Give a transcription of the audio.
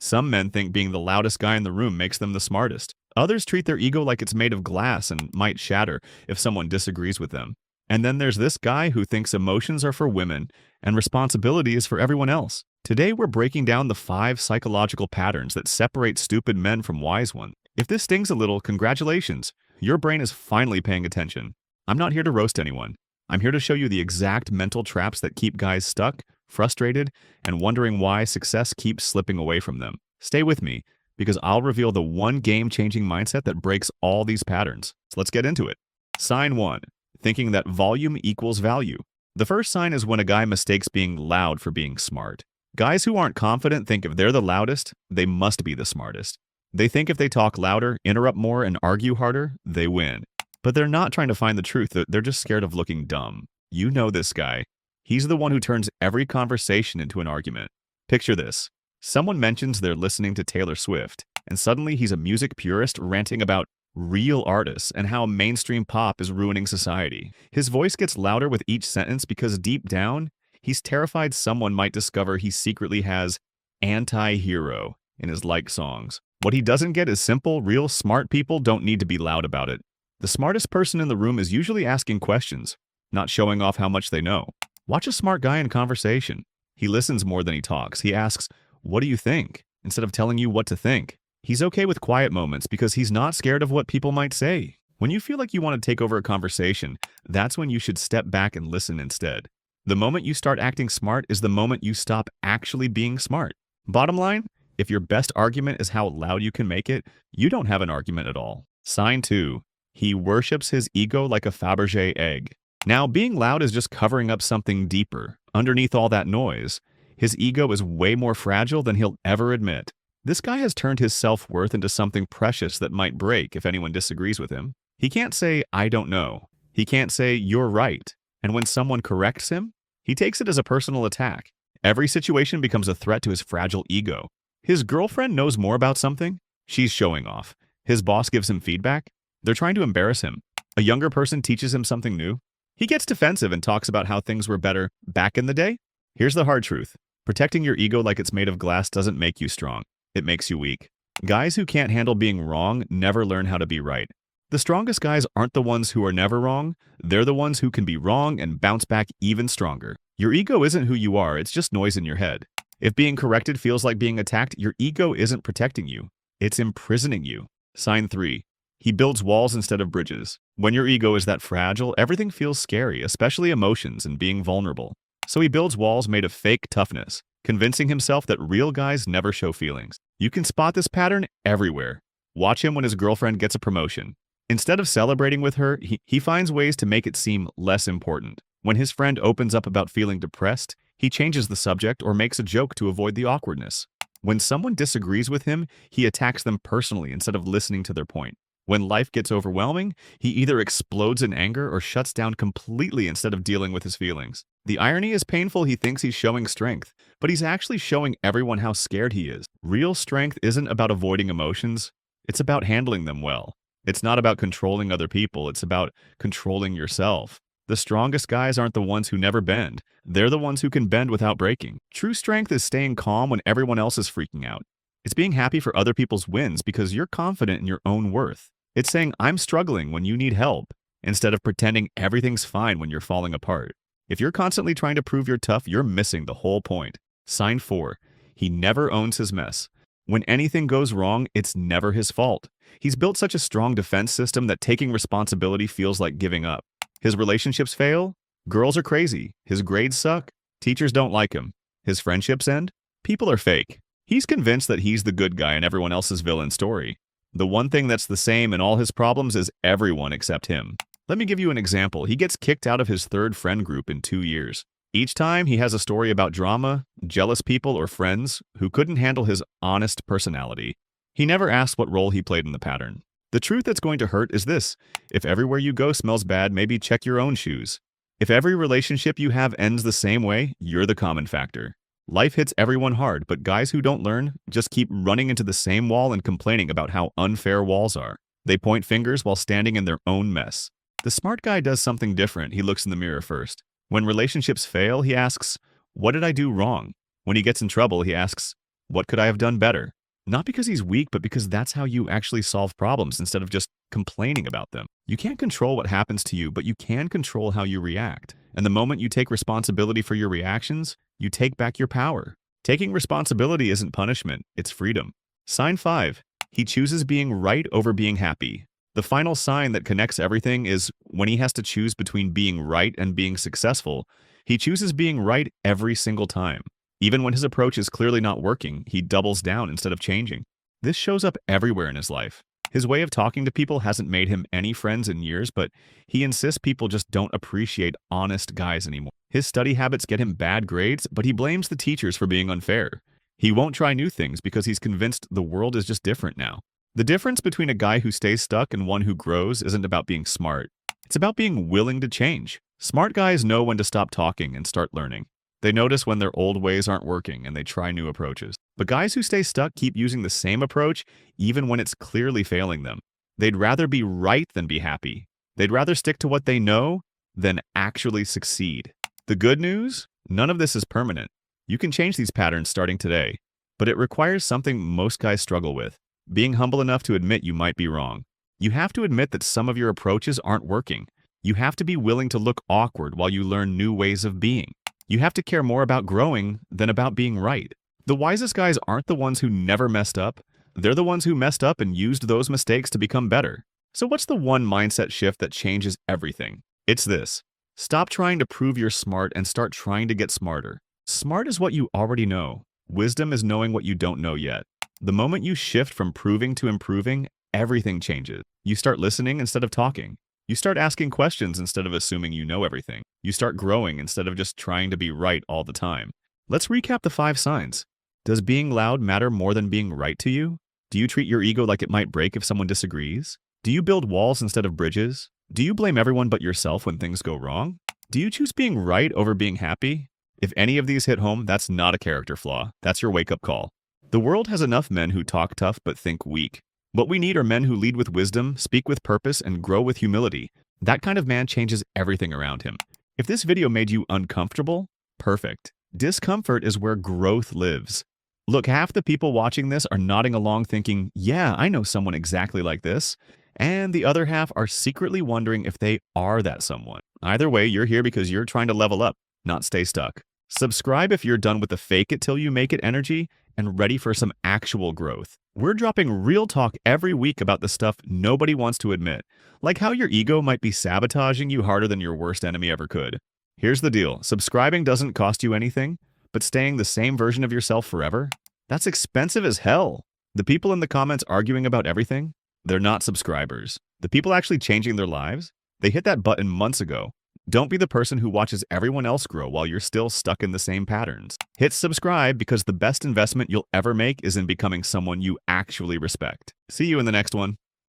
Some men think being the loudest guy in the room makes them the smartest. Others treat their ego like it's made of glass and might shatter if someone disagrees with them. And then there's this guy who thinks emotions are for women and responsibility is for everyone else. Today we're breaking down the 5 psychological patterns that separate stupid men from wise ones. If this stings a little, congratulations. Your brain is finally paying attention. I'm not here to roast anyone. I'm here to show you the exact mental traps that keep guys stuck, frustrated, and wondering why success keeps slipping away from them. Stay with me, because I'll reveal the one game-changing mindset that breaks all these patterns. So let's get into it. Sign 1. Thinking that volume equals value. The first sign is when a guy mistakes being loud for being smart. Guys who aren't confident think if they're the loudest, they must be the smartest. They think if they talk louder, interrupt more, and argue harder, they win. But they're not trying to find the truth, they're just scared of looking dumb. You know this guy. He's the one who turns every conversation into an argument. Picture this. Someone mentions they're listening to Taylor Swift, and suddenly he's a music purist ranting about real artists and how mainstream pop is ruining society. His voice gets louder with each sentence because deep down, he's terrified someone might discover he secretly has anti-hero in his like songs. What he doesn't get is simple, real smart people don't need to be loud about it. The smartest person in the room is usually asking questions, not showing off how much they know. Watch a smart guy in conversation. He listens more than he talks. He asks, "What do you think?" instead of telling you what to think. He's okay with quiet moments because he's not scared of what people might say. When you feel like you want to take over a conversation, that's when you should step back and listen instead. The moment you start acting smart is the moment you stop actually being smart. Bottom line, if your best argument is how loud you can make it, you don't have an argument at all. Sign 2. He worships his ego like a Fabergé egg. Now, being loud is just covering up something deeper. Underneath all that noise, his ego is way more fragile than he'll ever admit. This guy has turned his self-worth into something precious that might break if anyone disagrees with him. He can't say, "I don't know." He can't say, "You're right." And when someone corrects him, he takes it as a personal attack. Every situation becomes a threat to his fragile ego. His girlfriend knows more about something. She's showing off. His boss gives him feedback. They're trying to embarrass him. A younger person teaches him something new. He gets defensive and talks about how things were better back in the day. Here's the hard truth. Protecting your ego like it's made of glass doesn't make you strong. It makes you weak. Guys who can't handle being wrong never learn how to be right. The strongest guys aren't the ones who are never wrong. They're the ones who can be wrong and bounce back even stronger. Your ego isn't who you are. It's just noise in your head. If being corrected feels like being attacked, your ego isn't protecting you. It's imprisoning you. Sign 3. He builds walls instead of bridges. When your ego is that fragile, everything feels scary, especially emotions and being vulnerable. So he builds walls made of fake toughness, convincing himself that real guys never show feelings. You can spot this pattern everywhere. Watch him when his girlfriend gets a promotion. Instead of celebrating with her, he finds ways to make it seem less important. When his friend opens up about feeling depressed, he changes the subject or makes a joke to avoid the awkwardness. When someone disagrees with him, he attacks them personally instead of listening to their point. When life gets overwhelming, he either explodes in anger or shuts down completely instead of dealing with his feelings. The irony is painful. He thinks he's showing strength, but he's actually showing everyone how scared he is. Real strength isn't about avoiding emotions. It's about handling them well. It's not about controlling other people. It's about controlling yourself. The strongest guys aren't the ones who never bend. They're the ones who can bend without breaking. True strength is staying calm when everyone else is freaking out. It's being happy for other people's wins because you're confident in your own worth. It's saying, "I'm struggling" when you need help, instead of pretending everything's fine when you're falling apart. If you're constantly trying to prove you're tough, you're missing the whole point. Sign 4. He never owns his mess. When anything goes wrong, it's never his fault. He's built such a strong defense system that taking responsibility feels like giving up. His relationships fail. Girls are crazy. His grades suck. Teachers don't like him. His friendships end. People are fake. He's convinced that he's the good guy in everyone else's villain story. The one thing that's the same in all his problems is everyone except him. Let me give you an example. He gets kicked out of his 3rd friend group in 2 years. Each time he has a story about drama, jealous people, or friends who couldn't handle his honest personality. He never asks what role he played in the pattern. The truth that's going to hurt is this. If everywhere you go smells bad, maybe check your own shoes. If every relationship you have ends the same way, you're the common factor. Life hits everyone hard, but guys who don't learn just keep running into the same wall and complaining about how unfair walls are. They point fingers while standing in their own mess. The smart guy does something different. He looks in the mirror first. When relationships fail, he asks, "What did I do wrong?" When he gets in trouble, he asks, "What could I have done better?" Not because he's weak, but because that's how you actually solve problems instead of just complaining about them. You can't control what happens to you, but you can control how you react. And the moment you take responsibility for your reactions, you take back your power. Taking responsibility isn't punishment, it's freedom. Sign 5. He chooses being right over being happy. The final sign that connects everything is when he has to choose between being right and being successful, he chooses being right every single time. Even when his approach is clearly not working, he doubles down instead of changing. This shows up everywhere in his life. His way of talking to people hasn't made him any friends in years, but he insists people just don't appreciate honest guys anymore. His study habits get him bad grades, but he blames the teachers for being unfair. He won't try new things because he's convinced the world is just different now. The difference between a guy who stays stuck and one who grows isn't about being smart. It's about being willing to change. Smart guys know when to stop talking and start learning. They notice when their old ways aren't working and they try new approaches. But guys who stay stuck keep using the same approach even when it's clearly failing them. They'd rather be right than be happy. They'd rather stick to what they know than actually succeed. The good news? None of this is permanent. You can change these patterns starting today, but it requires something most guys struggle with: being humble enough to admit you might be wrong. You have to admit that some of your approaches aren't working. You have to be willing to look awkward while you learn new ways of being. You have to care more about growing than about being right. The wisest guys aren't the ones who never messed up. They're the ones who messed up and used those mistakes to become better. So what's the one mindset shift that changes everything? It's this. Stop trying to prove you're smart and start trying to get smarter. Smart is what you already know. Wisdom is knowing what you don't know yet. The moment you shift from proving to improving, everything changes. You start listening instead of talking. You start asking questions instead of assuming you know everything. You start growing instead of just trying to be right all the time. Let's recap the 5 signs. Does being loud matter more than being right to you? Do you treat your ego like it might break if someone disagrees? Do you build walls instead of bridges? Do you blame everyone but yourself when things go wrong? Do you choose being right over being happy? If any of these hit home, that's not a character flaw. That's your wake-up call. The world has enough men who talk tough but think weak. What we need are men who lead with wisdom, speak with purpose, and grow with humility. That kind of man changes everything around him. If this video made you uncomfortable, perfect. Discomfort is where growth lives. Look, half the people watching this are nodding along thinking, yeah, I know someone exactly like this. And the other half are secretly wondering if they are that someone. Either way, you're here because you're trying to level up, not stay stuck. Subscribe if you're done with the fake it till you make it energy and ready for some actual growth. We're dropping real talk every week about the stuff nobody wants to admit, like how your ego might be sabotaging you harder than your worst enemy ever could. Here's the deal. Subscribing doesn't cost you anything, but staying the same version of yourself forever? That's expensive as hell. The people in the comments arguing about everything? They're not subscribers. The people actually changing their lives? They hit that button months ago. Don't be the person who watches everyone else grow while you're still stuck in the same patterns. Hit subscribe because the best investment you'll ever make is in becoming someone you actually respect. See you in the next one.